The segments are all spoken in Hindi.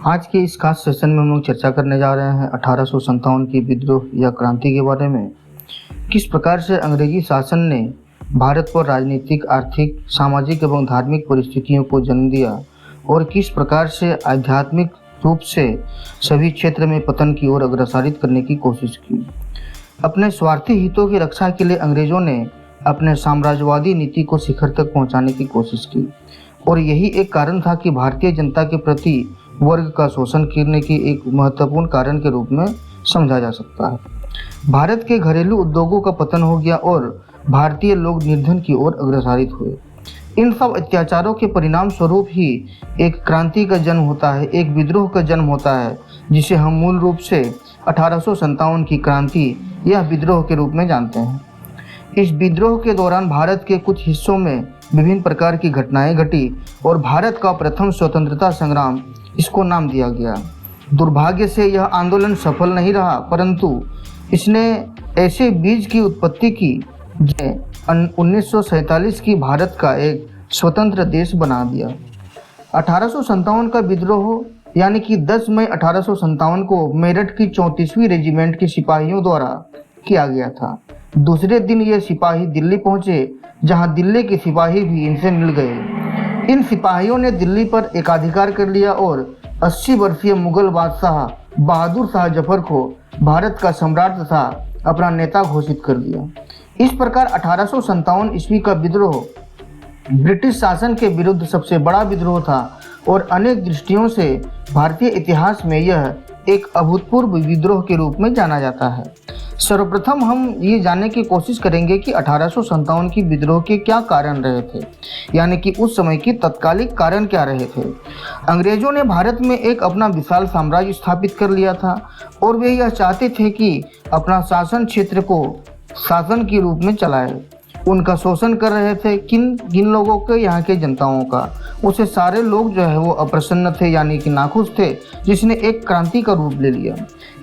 आज के इस खास सेशन में हम लोग चर्चा करने जा रहे हैं 1857 की विद्रोह या क्रांति के बारे में। किस प्रकार से अंग्रेजी शासन ने भारत पर राजनीतिक, आर्थिक, सामाजिक एवं धार्मिक परिस्थितियों को जन्म दिया और किस प्रकार से आध्यात्मिक रूप से सभी क्षेत्र में पतन की ओर अग्रसरित करने की कोशिश की। अपने स्वार्थी हितों की रक्षा के लिए अंग्रेजों ने अपने साम्राज्यवादी नीति को शिखर तक पहुंचाने की कोशिश की और यही एक कारण था कि भारतीय जनता के प्रति वर्ग का शोषण करने की एक महत्वपूर्ण कारण के रूप में समझा जा सकता है। भारत के घरेलू उद्योगों का पतन हो गया और भारतीय लोग निर्धन की ओर अग्रसरित हुए। इन सब अत्याचारों के परिणाम स्वरूप ही एक क्रांति का जन्म होता है, एक विद्रोह का जन्म होता है, जिसे हम मूल रूप से 1857 की क्रांति या विद्रोह के रूप में जानते हैं। इस विद्रोह के दौरान भारत के कुछ हिस्सों में विभिन्न प्रकार की घटनाएं घटी और भारत का प्रथम स्वतंत्रता संग्राम इसको नाम दिया गया। दुर्भाग्य से यह आंदोलन सफल नहीं रहा, परंतु इसने ऐसे बीज की उत्पत्ति की जिसे 1947 की भारत का एक स्वतंत्र देश बना दिया। 1857 का विद्रोह यानी कि 10 मई 1857 को मेरठ की 34वीं रेजिमेंट के सिपाहियों द्वारा किया गया था। दूसरे दिन ये सिपाही दिल्ली पहुंचे, जहां दिल्ली के सिपाही भी इनसे मिल गए। इन सिपाहियों ने दिल्ली पर एकाधिकार कर लिया और 80 वर्षीय मुगल बादशाह बहादुर शाह जफर को भारत का सम्राट तथा अपना नेता घोषित कर दिया। इस प्रकार 1857 ईस्वी का विद्रोह ब्रिटिश शासन के विरुद्ध सबसे बड़ा विद्रोह था और अनेक दृष्टियों से भारतीय इतिहास में यह एक अभूतपूर्व विद्रोह के रूप में जाना जाता है। सर्वप्रथम हम ये जानने की कोशिश करेंगे कि 1857 की विद्रोह के क्या कारण रहे थे, यानी कि उस समय की तत्कालिक कारण क्या रहे थे। अंग्रेजों ने भारत में एक अपना विशाल साम्राज्य स्थापित कर लिया था और वे यह चाहते थे कि अपना शासन क्षेत्र को शासन के रूप में चलाए। उनका शोषण कर रहे थे किन लोगों के, यहाँ के जनताओं का। उसे सारे लोग जो है वो अप्रसन्न थे, यानी कि नाखुश थे, जिसने एक क्रांति का रूप ले लिया।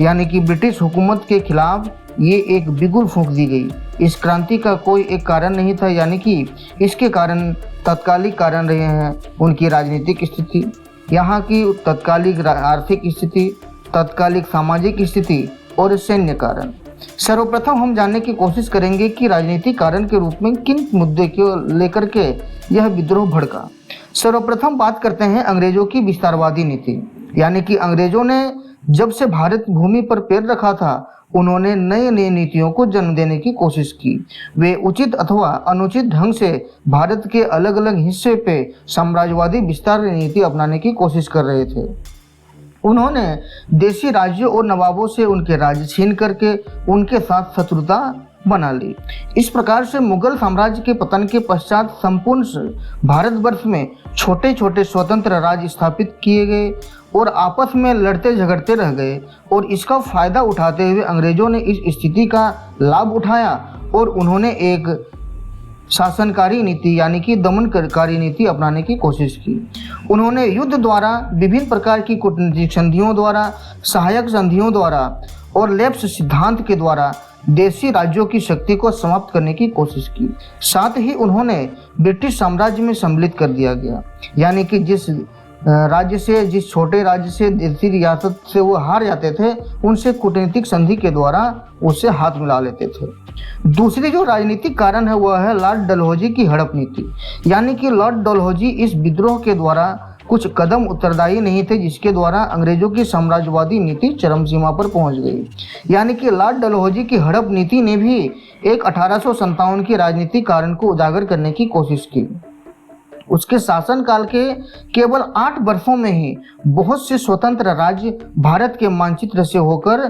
यानी कि ब्रिटिश हुकूमत के खिलाफ ये एक बिगुल फूंक दी गई। इस क्रांति का कोई एक कारण नहीं था, यानी कि इसके कारण तत्कालिक कारण रहे हैं उनकी राजनीतिक स्थिति, यहाँ की तत्कालिक आर्थिक स्थिति, तत्कालिक सामाजिक स्थिति और सैन्य कारण। सर्वप्रथम हम जानने की कोशिश करेंगे कि राजनीतिक कारण के रूप में किन मुद्दे को लेकर के यह विद्रोह भड़का। सर्वप्रथम बात करते हैं अंग्रेजों की विस्तारवादी नीति, यानी कि अंग्रेजों ने जब से भारत भूमि पर पैर रखा था, उन्होंने नए नए नीतियों को जन्म देने की कोशिश की। वे उचित अथवा अनुचित ढंग से भारत के अलग अलग हिस्से पे साम्राज्यवादी विस्तार नीति अपनाने की कोशिश कर रहे थे। उन्होंने देशी राज्यों और नवाबों से उनके राज्य छीन करके उनके साथ शत्रुता बना ली। इस प्रकार से मुगल साम्राज्य के पतन के पश्चात संपूर्ण भारतवर्ष में छोटे छोटे स्वतंत्र राज्य स्थापित किए गए और आपस में लड़ते झगड़ते रह गए और इसका फायदा उठाते हुए अंग्रेजों ने इस स्थिति का लाभ उठाया और उन्होंने एक शासनकारी नीति यानी कि दमनकारी नीति अपनाने की कोशिश की। उन्होंने युद्ध द्वारा, विभिन्न प्रकार की कूटनीतिक संधियों द्वारा, सहायक संधियों द्वारा और लेप्स सिद्धांत के द्वारा देशी राज्यों की शक्ति को समाप्त करने की कोशिश की। साथ ही उन्होंने ब्रिटिश साम्राज्य में सम्मिलित कर दिया गया, यानी कि जिस छोटे राज्य से, देशी रियासत से वो हार जाते थे, उनसे कूटनीतिक संधि के द्वारा उससे हाथ मिला लेते थे। दूसरी जो राजनीतिक कारण है वह है लॉर्ड डलहौजी की हड़प नीति, यानी कि लॉर्ड डलहौजी इस विद्रोह के द्वारा कुछ कदम उत्तरदायी नहीं थे, जिसके द्वारा अंग्रेजों की साम्राज्यवादी नीति चरम सीमा पर पहुंच गई। यानी कि लॉर्ड डलहौजी की हड़प नीति ने भी एक 1857 की राजनीतिक कारण को उजागर करने की कोशिश की। उसके शासनकाल के केवल 8 वर्षों में ही बहुत से स्वतंत्र राज्य भारत के मानचित्र से होकर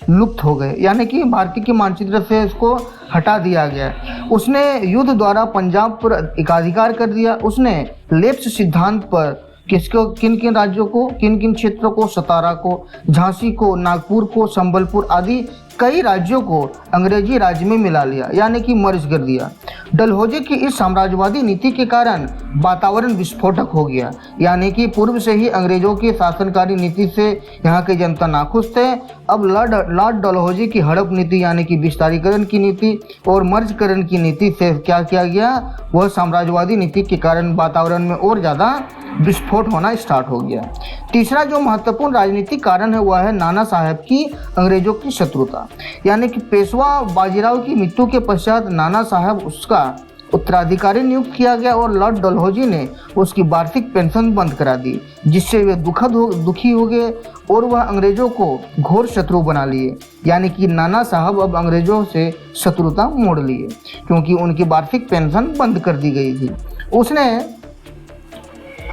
लुप्त हो गए, यानी कि भारत के मानचित्र से इसको हटा दिया गया। उसने युद्ध द्वारा पंजाब पर एकाधिकार कर दिया। उसने लेप्स सिद्धांत पर किन किन राज्यों को, किन किन क्षेत्रों को, सतारा को, झांसी को, नागपुर को, संबलपुर आदि कई राज्यों को अंग्रेजी राज्य में मिला लिया, यानी कि मर्ज कर दिया। डलहौजी की इस साम्राज्यवादी नीति के कारण वातावरण विस्फोटक हो गया, यानी कि पूर्व से ही अंग्रेजों की शासनकारी नीति से यहाँ की जनता नाखुश थे। अब लॉर्ड डलहौजी की हड़प नीति, यानी कि विस्तारीकरण की नीति और मर्जकरण की नीति से क्या किया गया, वह साम्राज्यवादी नीति के कारण वातावरण में और ज़्यादा विस्फोट होना स्टार्ट हो गया। तीसरा जो महत्वपूर्ण राजनीतिक कारण है वह है नाना साहब की अंग्रेजों की शत्रुता, यानी कि पेशवा बाजीराव की मृत्यु के पश्चात नाना साहब उसका उत्तराधिकारी नियुक्त किया गया और लॉर्ड डलहौजी ने उसकी वार्षिक पेंशन बंद करा दी, जिससे वे दुखी हो गए और वह अंग्रेजों को घोर शत्रु बना लिए। यानी कि नाना साहब अब अंग्रेजों से शत्रुता मोड़ लिए क्योंकि उनकी वार्षिक पेंशन बंद कर दी गई थी। उसने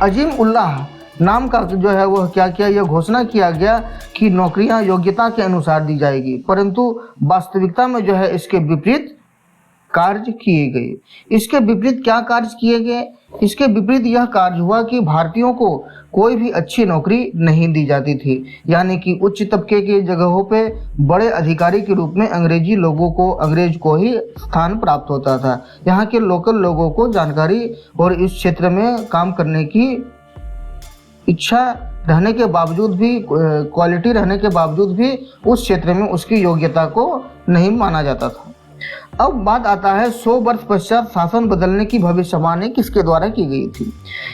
अजीम उल्लाह नाम का जो है वह क्या किया, यह घोषणा किया गया कि नौकरियां योग्यता के अनुसार दी जाएगी, परंतु वास्तविकता में जो है इसके विपरीत कार्य किए गए। इसके विपरीत क्या कार्य किए गए? इसके विपरीत यह कार्य हुआ कि भारतीयों को कोई भी अच्छी नौकरी नहीं दी जाती थी, यानी कि उच्च तबके के जगहों पे बड़े अधिकारी के रूप में अंग्रेज को ही स्थान प्राप्त होता था। यहाँ के लोकल लोगों को जानकारी और इस क्षेत्र में काम करने की इच्छा रहने के बावजूद भी, क्वालिटी रहने के बावजूद भी उस क्षेत्र में उसकी योग्यता को नहीं माना जाता था। अब बात आता है 100 वर्ष पश्चात शासन बदलने की भविष्यवाणी किसके द्वारा की गई थी।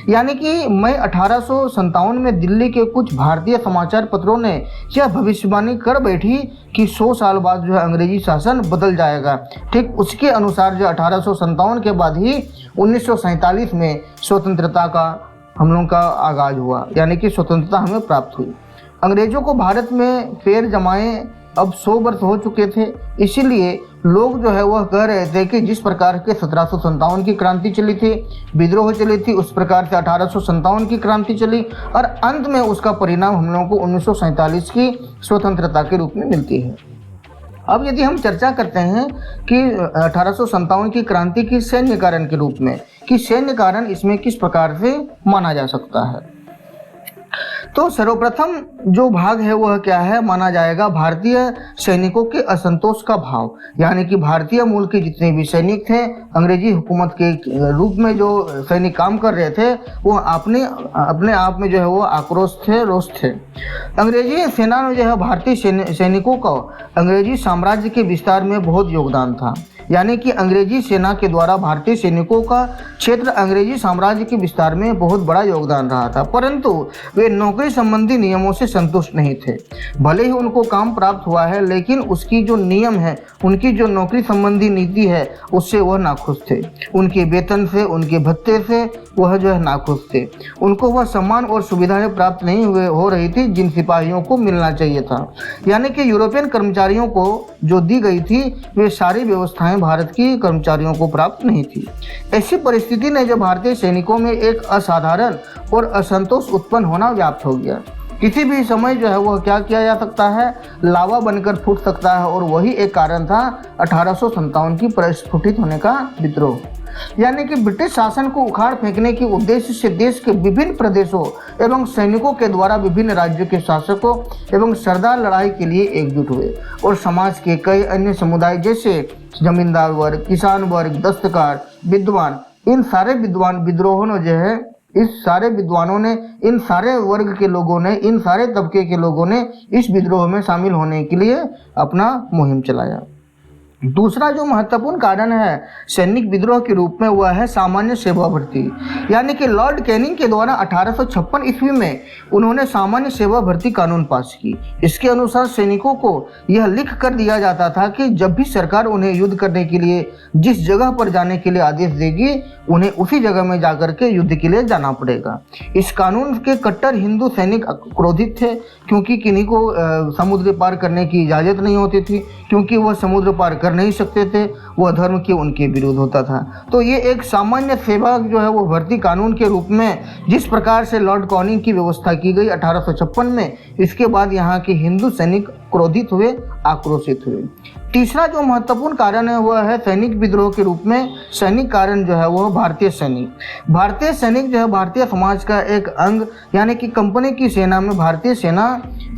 यानी कि मई 1857 में दिल्ली के कुछ भारतीय समाचार पत्रों ने यह भविष्यवाणी कर बैठी कि 100 साल बाद जो है अंग्रेजी शासन बदल जाएगा। ठीक उसके अनुसार जो 1857 के बाद ही 1947 में स्वतंत्रता का हम लोगों का आगाज हुआ, यानी कि स्वतंत्रता हमें प्राप्त हुई। अंग्रेजों को भारत में पैर जमाए अब 100 वर्ष हो चुके थे, इसीलिए लोग जो है वह कह रहे थे कि जिस प्रकार के 1757 की क्रांति चली थी, विद्रोह चली थी, उस प्रकार से 1857 की क्रांति चली और अंत में उसका परिणाम हम लोगों को 1947 की स्वतंत्रता के रूप में मिलती है। अब यदि हम चर्चा करते हैं कि 1857 की क्रांति की सैन्य कारण के रूप में, कि सैन्य कारण इसमें किस प्रकार से माना जा सकता है, तो सर्वप्रथम जो भाग है वह क्या है माना जाएगा, भारतीय सैनिकों के असंतोष का भाव। यानी कि भारतीय मूल के जितने भी सैनिक थे, अंग्रेजी हुकूमत के रूप में जो सैनिक काम कर रहे थे, वो अपने आप में जो है वो आक्रोश थे, रोष थे। अंग्रेजी सेना में जो है भारतीय सैनिकों का अंग्रेजी साम्राज्य के विस्तार में बहुत योगदान था। यानी कि अंग्रेजी सेना के द्वारा भारतीय सैनिकों का क्षेत्र अंग्रेजी साम्राज्य के विस्तार में बहुत बड़ा योगदान रहा था, परंतु वे नौकरी संबंधी नियमों से संतुष्ट नहीं थे। भले ही उनको काम प्राप्त हुआ है, लेकिन उसकी जो नियम है, उनकी जो नौकरी संबंधी नीति है, उससे वह नाखुश थे। उनके वेतन से, उनके भत्ते से वह जो है नाखुश थे। उनको वह सम्मान और सुविधाएं प्राप्त नहीं हो रही थी जिन सिपाहियों को मिलना चाहिए था। यानी कि यूरोपियन कर्मचारियों को जो दी गई थी, वे सारी व्यवस्थाएं भारत की कर्मचारियों को प्राप्त नहीं थी। ऐसी परिस्थिति ने जो भारतीय सैनिकों में एक असाधारण और असंतोष उत्पन्न होना व्याप्त हो गया। किसी भी समय जो है वह क्या किया जा सकता है, लावा बनकर फूट सकता है, और वही एक कारण था 1857 की प्रस्फुटित होने का विद्रोह। यानी कि ब्रिटिश शासन को उखाड़ फेंकने के उद्देश्य से देश के विभिन्न प्रदेशों एवं सैनिकों के द्वारा विभिन्न राज्यों के शासकों एवं सरदार लड़ाई के लिए एकजुट हुए और समाज के कई अन्य समुदाय जैसे जमींदार वर्ग, किसान वर्ग, दस्तकार, विद्वान, इन सारे विद्रोहों ने जो है, इस सारे विद्वानों ने, इन सारे वर्ग के लोगों ने, इन सारे तबके के लोगों ने इस विद्रोह में शामिल होने के लिए अपना मुहिम चलाया। दूसरा जो महत्वपूर्ण कारण है सैनिक विद्रोह के रूप में, वह है सामान्य सेवा भर्ती। यानी कि लॉर्ड कैनिंग के द्वारा 1856 ईस्वी में उन्होंने सामान्य सेवा भर्ती कानून पास की। इसके अनुसार सैनिकों को यह लिख कर दिया जाता था कि जब भी सरकार उन्हें युद्ध करने के लिए जिस जगह पर जाने के लिए आदेश देगी, उन्हें उसी जगह में जाकर के युद्ध के लिए जाना पड़ेगा। इस कानून के कट्टर हिंदू सैनिक क्रोधित थे, क्योंकि किन्हीं को समुद्र पार करने की इजाज़त नहीं होती थी, क्योंकि वह समुद्र पार कर नहीं सकते थे, वह धर्म के उनके विरुद्ध होता था। तो ये एक सामान्य सेवा जो है वो भर्ती कानून के रूप में जिस प्रकार से लॉर्ड कैनिंग की व्यवस्था की गई 1856 में, इसके बाद यहाँ के हिंदू सैनिक क्रोधित हुए आक्रोशित हुए। तीसरा जो महत्वपूर्ण कारण है वह है सैनिक विद्रोह के रूप में सैनिक कारण जो है वह भारतीय सैनिक जो है भारतीय समाज का एक अंग, यानी कि कंपनी की सेना में भारतीय सेना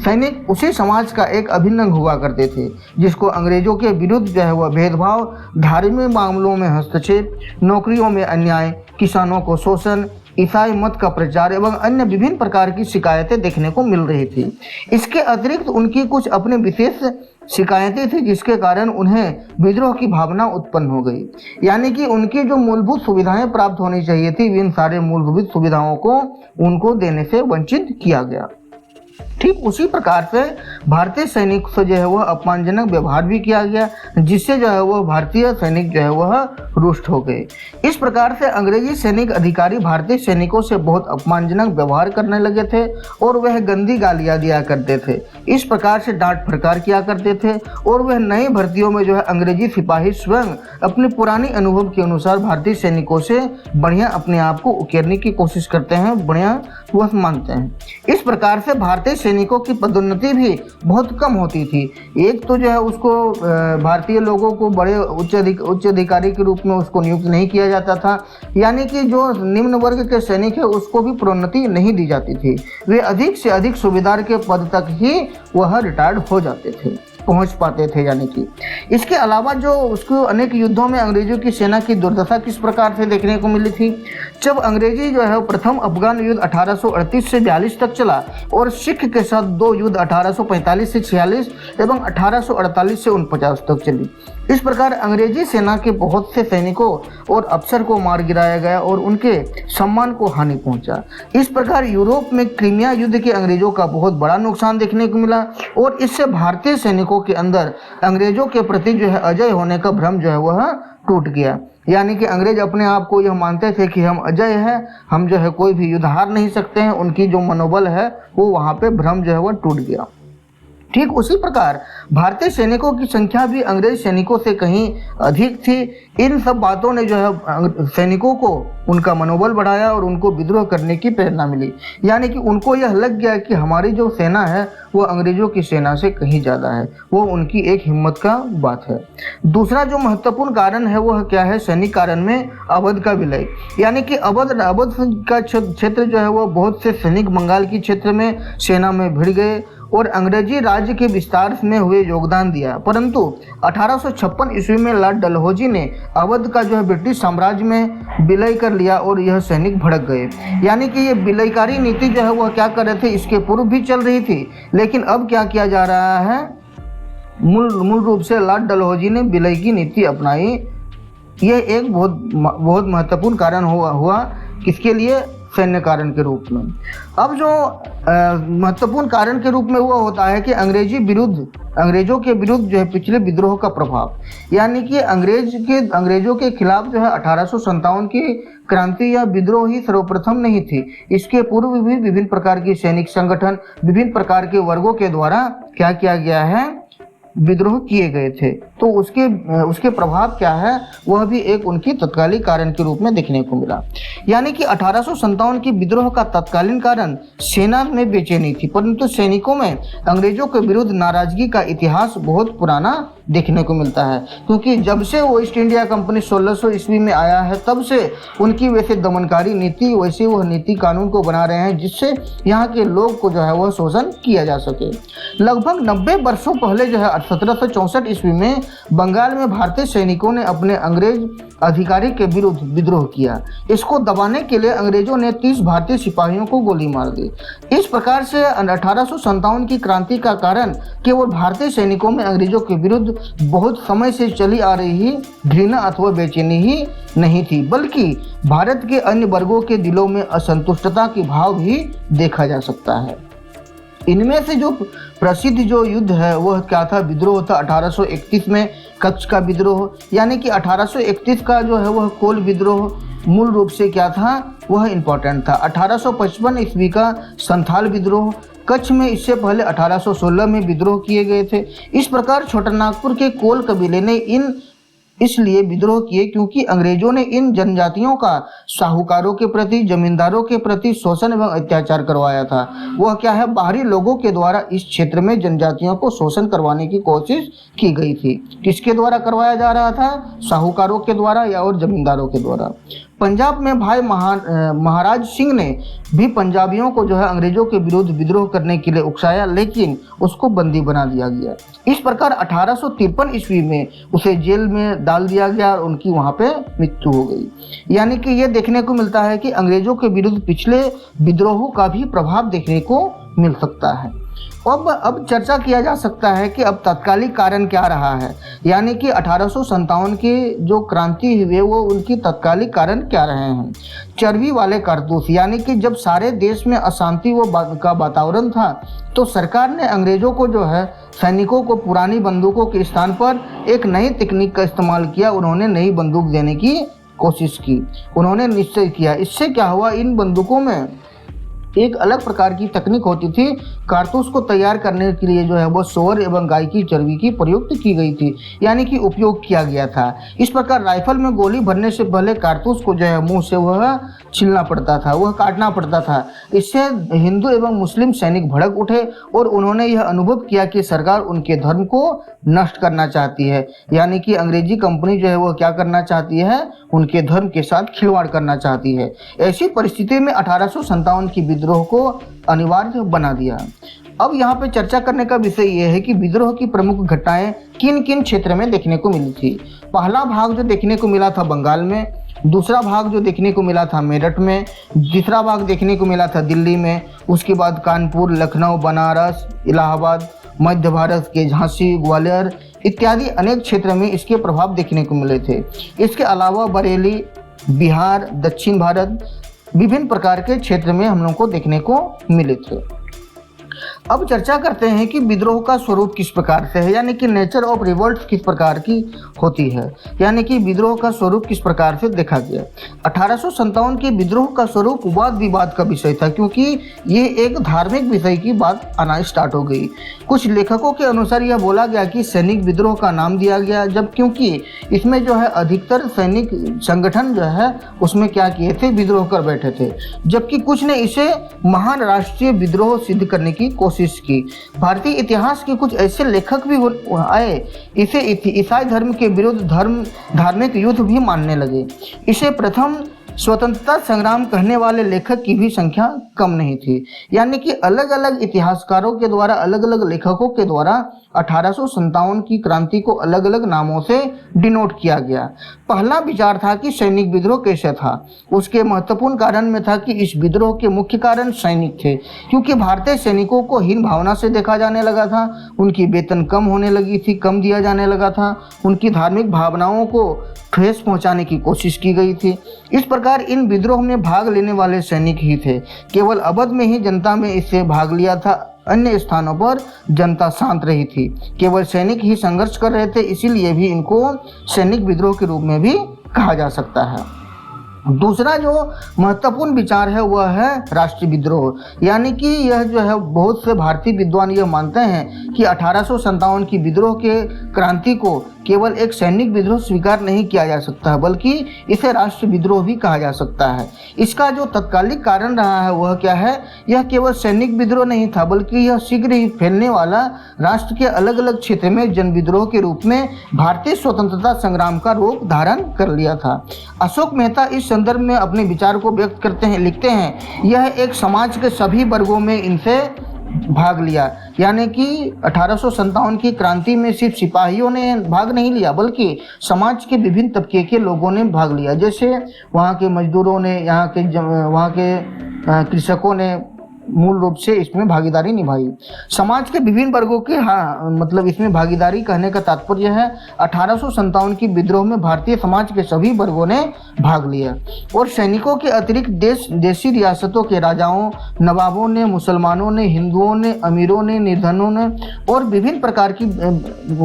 सैनिक उसी समाज का एक अभिन्न अंग हुआ करते थे, जिसको अंग्रेजों के विरुद्ध जो है वह भेदभाव, धार्मिक मामलों में हस्तक्षेप, नौकरियों में अन्याय, किसानों को शोषण, ईसाई मत का प्रचार एवं अन्य विभिन्न प्रकार की शिकायतें देखने को मिल रही थी। इसके अतिरिक्त उनकी कुछ अपनी विशेष शिकायतें थी, जिसके कारण उन्हें विद्रोह की भावना उत्पन्न हो गई। यानी कि उनकी जो मूलभूत सुविधाएं प्राप्त होनी चाहिए थी, इन सारे मूलभूत सुविधाओं को उनको देने से वंचित किया गया। ठीक उसी प्रकार से भारतीय सैनिक से जो है वह अपमानजनक व्यवहार भी किया गया, जिससे जो है वह भारतीय सैनिक जो है वह रुष्ट हो गए। इस प्रकार से अंग्रेजी सैनिक अधिकारी भारतीय सैनिकों से बहुत अपमानजनक व्यवहार करने लगे थे और वह गंदी गालियां दिया करते थे। इस प्रकार से डांट फटकार किया करते थे और वह नई भर्तियों में जो है अंग्रेजी सिपाही स्वयं अपने पुरानी अनुभव के अनुसार भारतीय सैनिकों से बढ़िया अपने आप को उकेरने की कोशिश करते हैं, बढ़िया वह मानते हैं। इस प्रकार से भारतीय सैनिकों की पदोन्नति भी बहुत कम होती थी। एक तो जो है उसको भारतीय लोगों को बड़े उच्च अधिकारी के रूप में उसको नियुक्त नहीं किया जाता था, यानी कि जो निम्न वर्ग के सैनिक है उसको भी प्रोन्नति नहीं दी जाती थी। वे अधिक से अधिक सूबेदार के पद तक ही वह रिटायर्ड हो जाते थे, पहुंच पाते थे। यानी कि इसके अलावा जो उसको अनेक युद्धों में अंग्रेजों की सेना की दुर्दशा किस प्रकार से देखने को मिली थी। जब अंग्रेजी जो है प्रथम अफगान युद्ध 1838 से 42 तक चला और सिख के साथ दो युद्ध 1845 से 46 एवं 1848 से 49 तक चली। इस प्रकार अंग्रेजी सेना के बहुत से सैनिकों और अफसर को मार गिराया गया और उनके सम्मान को हानि पहुंचा। इस प्रकार यूरोप में क्रीमिया युद्ध के अंग्रेजों का बहुत बड़ा नुकसान देखने को मिला और इससे भारतीय सैनिकों के अंदर अंग्रेजों के प्रति जो है अजय होने का भ्रम जो है वह टूट गया। यानी कि अंग्रेज अपने आप को यह मानते थे कि हम अजय हैं, हम जो है कोई भी युद्ध हार नहीं सकते हैं। उनकी जो मनोबल है वो वहाँ पे भ्रम जो है वह टूट गया। ठीक उसी प्रकार भारतीय सैनिकों की संख्या भी अंग्रेज सैनिकों से कहीं अधिक थी। इन सब बातों ने जो है सैनिकों को उनका मनोबल बढ़ाया और उनको विद्रोह करने की प्रेरणा मिली। यानी कि उनको यह लग गया कि हमारी जो सेना है वो अंग्रेजों की सेना से कहीं ज़्यादा है, वो उनकी एक हिम्मत का बात है। दूसरा जो महत्वपूर्ण कारण है वह क्या है, सैनिक कारण में अवध का विलय। यानी कि अवध का क्षेत्र जो है वह बहुत से सैनिक बंगाल की क्षेत्र में सेना में भिड़ गए और अंग्रेजी राज्य के विस्तार में हुए योगदान दिया। परंतु 1856 ईस्वी में लॉर्ड डलहौजी ने अवध का जो है ब्रिटिश साम्राज्य में विलय कर लिया और यह सैनिक भड़क गए। यानी कि ये विलयकारी नीति जो है वह क्या कर रहे थे, इसके पूर्व भी चल रही थी, लेकिन अब क्या किया जा रहा है, मूल रूप से लॉर्ड डलहौजी ने विलय की नीति अपनाई। यह एक बहुत महत्वपूर्ण कारण हुआ किसके लिए, सैन्य कारण के रूप में। अब जो महत्वपूर्ण कारण के रूप में हुआ होता है कि अंग्रेजों के विरुद्ध जो है पिछले विद्रोह का प्रभाव। यानी कि अंग्रेजों के खिलाफ जो है 1857 की क्रांति या विद्रोह ही सर्वप्रथम नहीं थी। इसके पूर्व भी विभिन्न प्रकार की सैनिक संगठन, विभिन्न प्रकार के वर्गों के द्वारा क्या किया गया है, विद्रोह किए गए थे। तो उसके प्रभाव क्या है, वह भी एक उनकी तत्कालीन कारण के रूप में देखने को मिला। यानी कि 1857 की विद्रोह का तत्कालीन कारण सेना में बेचैनी थी, परंतु सैनिकों में अंग्रेजों के विरुद्ध नाराजगी का इतिहास बहुत पुराना देखने को मिलता है। क्योंकि जब से वो ईस्ट इंडिया कंपनी 1600 ईस्वी में आया है, तब से उनकी वैसे दमनकारी नीति, वैसे वह नीति कानून को बना रहे हैं जिससे यहाँ के लोग को जो है वह शोषण किया जा सके। लगभग 90 वर्षों पहले जो है 1764 ईस्वी में बंगाल में भारतीय सैनिकों ने अपने अंग्रेज अधिकारी के विरुद्ध विद्रोह किया। इसको दबाने के लिए अंग्रेजों ने 30 भारतीय सिपाहियों को गोली मार दी। इस प्रकार से 1857 की क्रांति का कारण केवल भारतीय सैनिकों में अंग्रेजों के विरुद्ध बहुत समय से चली आ रही घृणा अथवा बेचैनी ही नहीं थी, बल्कि भारत के अन्य वर्गों के दिलों में असंतुष्टता की भाव भी देखा जा सकता है। इनमें से जो प्रसिद्ध जो युद्ध है वह क्या था, विद्रोह था 1831 में कच्छ का विद्रोह। यानी कि 1831 का जो है वह कोल विद्रोह मूल रूप से क्या था, वह इम्पोर्टेंट था। 1855 ईस्वी का संथाल विद्रोह, कच्छ में इससे पहले 1816 में विद्रोह किए गए थे। इस प्रकार छोटा नागपुर के कोल कबीले ने इन इसलिए विद्रोह किए क्योंकि अंग्रेजों ने इन जनजातियों का साहूकारों के प्रति, जमींदारों के प्रति शोषण एवं अत्याचार करवाया था। वह क्या है, बाहरी लोगों के द्वारा इस क्षेत्र में जनजातियों को शोषण करवाने की कोशिश की गई थी। किसके द्वारा करवाया जा रहा था? साहूकारों के द्वारा या और जमींदारों के द्वारा। पंजाब में भाई महाराज सिंह ने भी पंजाबियों को जो है अंग्रेजों के विरुद्ध विद्रोह करने के लिए उकसाया, लेकिन उसको बंदी बना दिया गया। इस प्रकार 1853 ईस्वी में उसे जेल में डाल दिया गया और उनकी वहां पे मृत्यु हो गई। यानी कि ये देखने को मिलता है कि अंग्रेजों के विरुद्ध पिछले विद्रोहों का भी प्रभाव देखने को मिल सकता है। अब चर्चा किया जा सकता है कि अब तत्कालिक कारण क्या रहा है, यानी कि 1857 की जो क्रांति हुई वो उनकी तत्कालिक कारण क्या रहे हैं। चर्बी वाले कारतूस, यानी कि जब सारे देश में अशांति का वातावरण था तो सरकार ने अंग्रेजों को जो है सैनिकों को पुरानी बंदूकों के स्थान पर एक नई तकनीक का इस्तेमाल किया। उन्होंने नई बंदूक देने की कोशिश की, उन्होंने निश्चय किया। इससे क्या हुआ, इन बंदूकों में एक अलग प्रकार की तकनीक होती थी। कारतूस को तैयार करने के लिए जो है वो सूअर एवं गाय की चर्बी की प्रयुक्त की गई थी, यानी कि उपयोग किया गया था। इस प्रकार राइफल में गोली भरने से पहले कारतूस को जो है मुंह से वह छीलना पड़ता था, वह काटना पड़ता था। इससे हिंदू एवं मुस्लिम सैनिक भड़क उठे और उन्होंने यह अनुभव किया कि सरकार उनके धर्म को नष्ट करना चाहती है, यानी कि अंग्रेजी कंपनी जो है वो क्या करना चाहती है, उनके धर्म के साथ खिलवाड़ करना चाहती है। ऐसी परिस्थिति में 1857 की विद्रोह को अनिवार्य बना दिया। अब यहाँ पे चर्चा करने का विषय यह है कि विद्रोह की प्रमुख घटनाएं किन किन क्षेत्र में देखने को मिली थी। पहला भाग जो देखने को मिला था बंगाल में, दूसरा भाग जो देखने को मिला था मेरठ में, तीसरा भाग देखने को मिला था दिल्ली में, उसके बाद कानपुर, लखनऊ, बनारस, इलाहाबाद, मध्य भारत के झांसी, ग्वालियर इत्यादि अनेक क्षेत्र में इसके प्रभाव देखने को मिले थे। इसके अलावा बरेली, बिहार, दक्षिण भारत विभिन्न प्रकार के क्षेत्र में हम लोग को देखने को मिले थे। अब चर्चा करते हैं कि विद्रोह का स्वरूप किस प्रकार से है, यानी कि नेचर ऑफ रिवोल्ट किस प्रकार की होती है, यानी कि विद्रोह का स्वरूप किस प्रकार से देखा गया। 1857 के विद्रोह का स्वरूप वाद विवाद का विषय था, क्योंकि ये एक धार्मिक विषय की बात आना स्टार्ट हो गई। कुछ लेखकों के अनुसार यह बोला गया कि सैनिक विद्रोह का नाम दिया गया, जब क्योंकि इसमें जो है अधिकतर सैनिक संगठन जो है उसमें क्या किए थे, विद्रोह कर बैठे थे, जबकि कुछ ने इसे महान राष्ट्रीय विद्रोह सिद्ध करने की कोशिश की। भारतीय इतिहास के कुछ ऐसे लेखक भी आए, इसे ईसाई धर्म के विरुद्ध धार्मिक युद्ध भी मानने लगे। इसे प्रथम स्वतंत्रता संग्राम कहने वाले लेखक की भी संख्या कम नहीं थी, यानी कि अलग अलग इतिहासकारों के द्वारा, अलग अलग लेखकों के द्वारा 1857 की क्रांति को अलग अलग नामों से डिनोट किया गया। पहला विचार था कि सैनिक विद्रोह कैसे था। उसके महत्वपूर्ण कारण में था कि इस विद्रोह के मुख्य कारण सैनिक थे, क्योंकि भारतीय सैनिकों को हीन भावना से देखा जाने लगा था, उनकी वेतन कम होने लगी थी, कम दिया जाने लगा था, उनकी धार्मिक भावनाओं को ठेस पहुंचाने की कोशिश की गई थी। इस प्रकार इन विद्रोह में भाग लेने वाले सैनिक ही थे। केवल अवध में ही जनता में इससे भाग लिया था, अन्य स्थानों पर जनता शांत रही थी। केवल सैनिक ही संघर्ष कर रहे थे, इसीलिए भी इनको सैनिक विद्रोह के रूप में भी कहा जा सकता है। दूसरा जो महत्वपूर्ण विचार है वह है राष्ट्रीय विद्रोह, यानी कि यह जो है बहुत से भारतीय विद्वान यह मानते हैं कि 1857 की विद्रोह के क्रांति को केवल एक सैनिक विद्रोह स्वीकार नहीं किया जा सकता, बल्कि इसे राष्ट्रीय विद्रोह भी कहा जा सकता है। इसका जो तत्कालिक कारण रहा है वह क्या है, यह केवल सैनिक विद्रोह नहीं था, बल्कि यह शीघ्र ही फैलने वाला राष्ट्र के अलग अलग क्षेत्र में जन विद्रोह के रूप में भारतीय स्वतंत्रता संग्राम का रूप धारण कर लिया था। अशोक मेहता इस संदर्भ में अपने विचार को व्यक्त करते हैं, लिखते हैं, यह एक समाज के सभी वर्गों में इनसे भाग लिया, यानी कि 1857 की क्रांति में सिर्फ सिपाहियों ने भाग नहीं लिया, बल्कि समाज के विभिन्न तबके के लोगों ने भाग लिया। जैसे वहाँ के मजदूरों ने, वहाँ के कृषकों ने मूल रूप से इसमें भागीदारी निभाई। समाज के विभिन्न वर्गों के मतलब इसमें भागीदारी कहने का तात्पर्य है 1857 की विद्रोह में भारतीय समाज के सभी वर्गों ने भाग लिया और सैनिकों के अतिरिक्त देशी रियासतों के राजाओं, नवाबों ने, मुसलमानों ने, हिंदुओं ने, अमीरों ने, निर्धनों ने और विभिन्न प्रकार की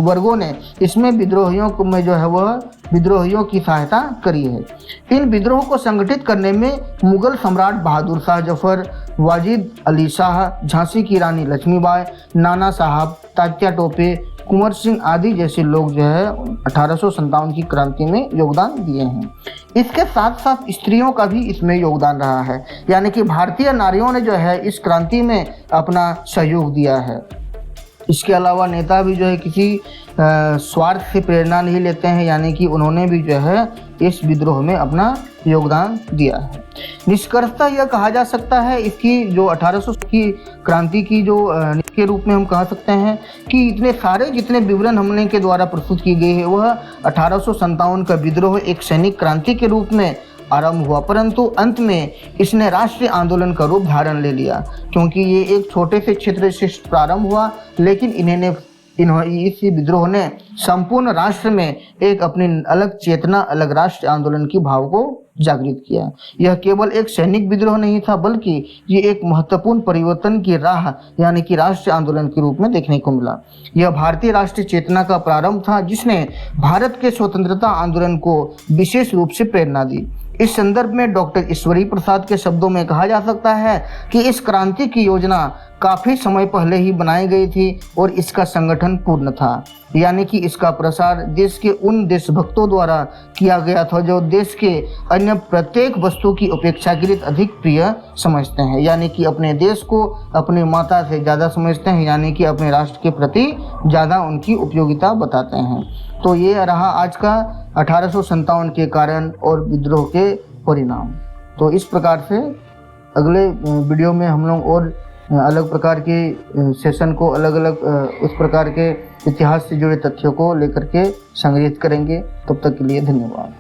वर्गों ने इसमें विद्रोहियों में जो है वह विद्रोहियों की सहायता करी है। इन विद्रोह को संगठित करने में मुगल सम्राट बहादुर शाह जफर, वाजिद अली शाह, झांसी की रानी लक्ष्मीबाई, नाना साहब, तात्या टोपे, कुंवर सिंह आदि जैसे लोग जो है 1857 की क्रांति में योगदान दिए हैं। इसके साथ साथ स्त्रियों का भी इसमें योगदान रहा है, यानी कि भारतीय नारियों ने जो है इस क्रांति में अपना सहयोग दिया है। इसके अलावा नेता भी जो है किसी स्वार्थ से प्रेरणा नहीं लेते हैं, यानी कि उन्होंने भी जो है इस विद्रोह में अपना योगदान दिया है। निष्कर्षतः यह कहा जा सकता है इसकी जो 1800 की क्रांति की जो के रूप में हम कह सकते हैं कि इतने सारे जितने विवरण हमने के द्वारा प्रस्तुत की गई है वह 1857 का विद्रोह एक सैनिक क्रांति के रूप में आरंभ हुआ, परंतु अंत में इसने राष्ट्रीय आंदोलन का रूप धारण ले लिया, क्योंकि ये एक छोटे से क्षेत्र से प्रारंभ हुआ, लेकिन इस विद्रोह ने संपूर्ण राष्ट्र में एक अपनी अलग चेतना, अलग राष्ट्रीय आंदोलन की भाव को जागृत किया। यह केवल एक सैनिक विद्रोह नहीं था, बल्कि ये एक महत्वपूर्ण परिवर्तन की राह यानी कि राष्ट्रीय आंदोलन के रूप में देखने को मिला। यह भारतीय राष्ट्रीय चेतना का प्रारंभ था, जिसने भारत के स्वतंत्रता आंदोलन को विशेष रूप से प्रेरणा दी। इस संदर्भ में डॉक्टर ईश्वरी प्रसाद के शब्दों में कहा जा सकता है कि इस क्रांति की योजना काफ़ी समय पहले ही बनाई गई थी और इसका संगठन पूर्ण था, यानी कि इसका प्रसार देश के उन देशभक्तों द्वारा किया गया था जो देश के अन्य प्रत्येक वस्तु की अपेक्षाकृत अधिक प्रिय समझते हैं, यानी कि अपने देश को अपनी माता से ज़्यादा समझते हैं, यानी कि अपने राष्ट्र के प्रति ज़्यादा उनकी उपयोगिता बताते हैं। तो ये रहा आज का 1857 के कारण और विद्रोह के परिणाम। तो इस प्रकार से अगले वीडियो में हम लोग और अलग प्रकार के सेशन को अलग अलग उस प्रकार के इतिहास से जुड़े तथ्यों को लेकर के संग्रहित करेंगे। तब तक के लिए धन्यवाद।